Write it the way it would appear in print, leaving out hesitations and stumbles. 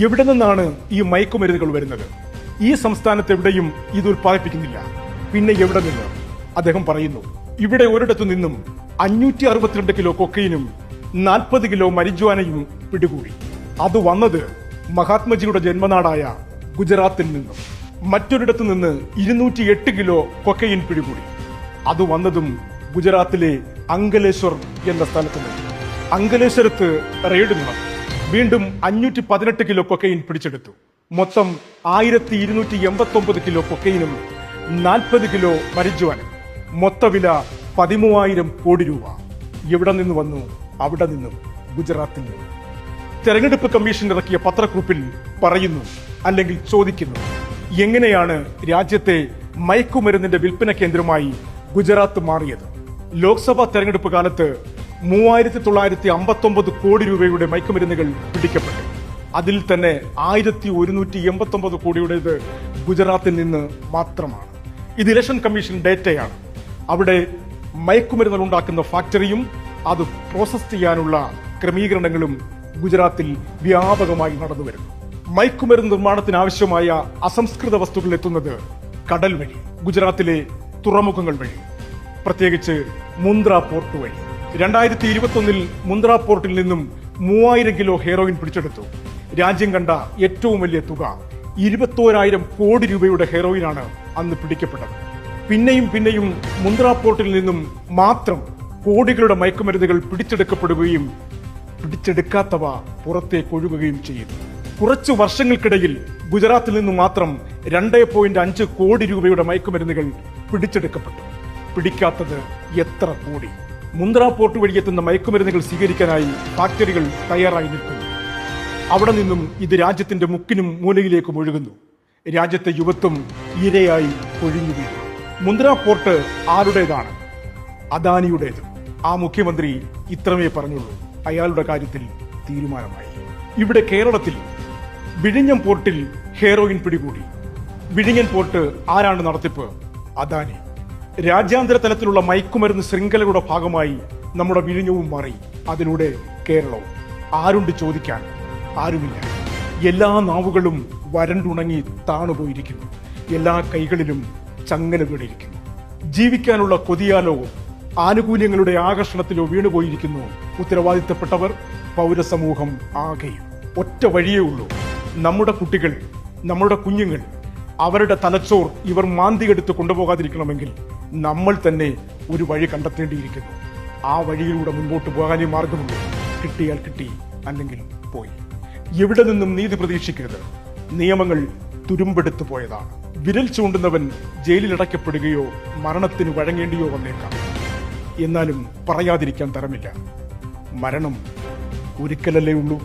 എവിടെ നിന്നാണ് ഈ മയക്കുമരുന്നുകൾ വരുന്നത്? ഈ സംസ്ഥാനത്ത് എവിടെയും ഇത് ഉൽപ്പാദിപ്പിക്കുന്നില്ല. പിന്നെ എവിടെ നിന്ന്? അദ്ദേഹം പറയുന്നു, ഇവിടെ ഒരിടത്തു നിന്നും 562 കിലോ കൊക്കൈനും 40 കിലോ മരിജുവാനയും പിടികൂടി. അത് വന്നത് മഹാത്മജിയുടെ ജന്മനാടായ ഗുജറാത്തിൽ നിന്നും. മറ്റൊരിടത്തു നിന്ന് 208 കിലോ കൊക്കൈൻ പിടികൂടി. അത് വന്നതും ഗുജറാത്തിലെ അങ്കലേശ്വർ എന്ന സ്ഥലത്ത് നിന്ന്. അങ്കലേശ്വരത്ത് റെയ്ഡ് നടന്നു. വീണ്ടും 518 കിലോ കൊക്കൈൻ പിടിച്ചെടുത്തു. മൊത്തം 1289 കിലോ കൊക്കൈനും 40 കിലോ മരിജുവാനും. മൊത്തവില 13,000 കോടി രൂപ. എവിടെ നിന്ന് വന്നു? അവിടെ നിന്നും, ഗുജറാത്തിൽ നിന്നും. തെരഞ്ഞെടുപ്പ് കമ്മീഷൻ ഇറക്കിയ പത്രക്കുറിപ്പിൽ പറയുന്നു, അല്ലെങ്കിൽ ചോദിക്കുന്നു, എങ്ങനെയാണ് രാജ്യത്തെ മയക്കുമരുന്നിന്റെ വിൽപ്പന കേന്ദ്രമായി ഗുജറാത്ത് മാറിയത്? ലോക്സഭാ തെരഞ്ഞെടുപ്പ് കാലത്ത് 3,959 കോടി രൂപയുടെ മയക്കുമരുന്നുകൾ പിടിക്കപ്പെട്ടു. അതിൽ തന്നെ 1,189 കോടിയുടേത് ഗുജറാത്തിൽ നിന്ന് മാത്രമാണ്. ഇത് ഇലക്ഷൻ കമ്മീഷൻ ഡേറ്റയാണ്. അവിടെ മയക്കുമരുന്നുകൾ ഉണ്ടാക്കുന്ന ഫാക്ടറിയും അത് പ്രോസസ് ചെയ്യാനുള്ള ക്രമീകരണങ്ങളും ഗുജറാത്തിൽ വ്യാപകമായി നടന്നുവരുന്നു. മയക്കുമരുന്ന് നിർമ്മാണത്തിന് ആവശ്യമായ അസംസ്കൃത വസ്തുക്കൾ എത്തുന്നത് കടൽ വഴി, ഗുജറാത്തിലെ തുറമുഖങ്ങൾ വഴി, പ്രത്യേകിച്ച് മുന്ദ്ര പോർട്ട് വഴി. 2021 മുന്ദ്ര പോർട്ടിൽ നിന്നും 3000 കിലോ ഹെറോയിൻ പിടിച്ചെടുത്തു. രാജ്യം കണ്ട ഏറ്റവും വലിയ തുക. 21,000 കോടി രൂപയുടെ ഹെറോയിനാണ് അന്ന് പിടിക്കപ്പെട്ടത്. പിന്നെയും മുന്ദ്ര പോർട്ടിൽ നിന്നും മാത്രം കോടികളുടെ മയക്കുമരുന്നുകൾ പിടിച്ചെടുക്കപ്പെടുകയും പിടിച്ചെടുക്കാത്തവ പുറത്തേക്ക് ഒഴുകുകയും ചെയ്യുന്നു. കുറച്ചു വർഷങ്ങൾക്കിടയിൽ ഗുജറാത്തിൽ നിന്ന് മാത്രം 2.5 കോടി രൂപയുടെ മയക്കുമരുന്നുകൾ പിടിച്ചെടുക്കപ്പെട്ടു. പിടിക്കാത്തത് എത്ര കോടി? മുന്ദ്ര പോർട്ട് വഴിയെത്തുന്ന മയക്കുമരുന്നുകൾ സ്വീകരിക്കാനായി ഫാക്ടറികൾ തയ്യാറായി നിൽക്കുന്നു. അവിടെ നിന്നും ഇത് രാജ്യത്തിന്റെ മുക്കിനും മൂലയിലേക്കും ഒഴുകുന്നു. രാജ്യത്തെ യുവത്വം ഇരയായി കൊഴിഞ്ഞു വീഴുന്നു. മുന്ദ്ര പോർട്ട് ആരുടേതാണ്? അദാനിയുടേത്. ആ മുഖ്യമന്ത്രി ഇത്രമേ പറഞ്ഞുള്ളൂ. അയാളുടെ കാര്യത്തിൽ തീരുമാനമായി. ഇവിടെ കേരളത്തിൽ വിഴിഞ്ഞം പോർട്ടിൽ ഹെറോയിൻ പിടികൂടി. വിഴിഞ്ഞൻ പോർട്ട് ആരാണ് നടത്തിപ്പ്? അദാനി. രാജ്യാന്തര തലത്തിലുള്ള മയക്കുമരുന്ന് ശൃംഖലയുടെ ഭാഗമായി നമ്മുടെ വിഴിഞ്ഞവും മാറി. അതിലൂടെ കേരളവും. ആരുണ്ട് ചോദിക്കാൻ? ആരുമില്ല. എല്ലാ നാവുകളും വരണ്ടുണങ്ങി താണുപോയിരിക്കുന്നു. എല്ലാ കൈകളിലും ചങ്ങല വീണിരിക്കുന്നു. ജീവിക്കാനുള്ള കൊതിയാലോ ആനുകൂല്യങ്ങളുടെ ആകർഷണത്തിലോ വീണുപോയിരിക്കുന്നു ഉത്തരവാദിത്തപ്പെട്ടവർ, പൗരസമൂഹം ആകെയും. ഒറ്റ വഴിയേ ഉള്ളൂ. നമ്മുടെ കുട്ടികൾ, നമ്മുടെ കുഞ്ഞുങ്ങൾ, അവരുടെ തലച്ചോർ ഇവർ മാന്തിയെടുത്ത് കൊണ്ടുപോകാതിരിക്കണമെങ്കിൽ നമ്മൾ തന്നെ ഒരു വഴി കണ്ടെത്തേണ്ടിയിരിക്കുന്നു. ആ വഴിയിലൂടെ മുൻപോട്ട് പോകാനേ മാർഗമുള്ളൂ. കിട്ടിയാൽ കിട്ടി, അല്ലെങ്കിൽ പോയി. എവിടെ നിന്നും നീതി പ്രതീക്ഷിക്കരുത്. നിയമങ്ങൾ തുരുമ്പെടുത്തു പോയതാണ്. വിരൽ ചൂണ്ടുന്നവൻ ജയിലിലടയ്ക്കപ്പെടുകയോ മരണത്തിന് വഴങ്ങേണ്ടിയോ വന്നേക്കാം. എന്നാലും പറയാതിരിക്കാൻ തരമില്ല. മരണം ഒരിക്കലല്ലേ ഉള്ളൂ.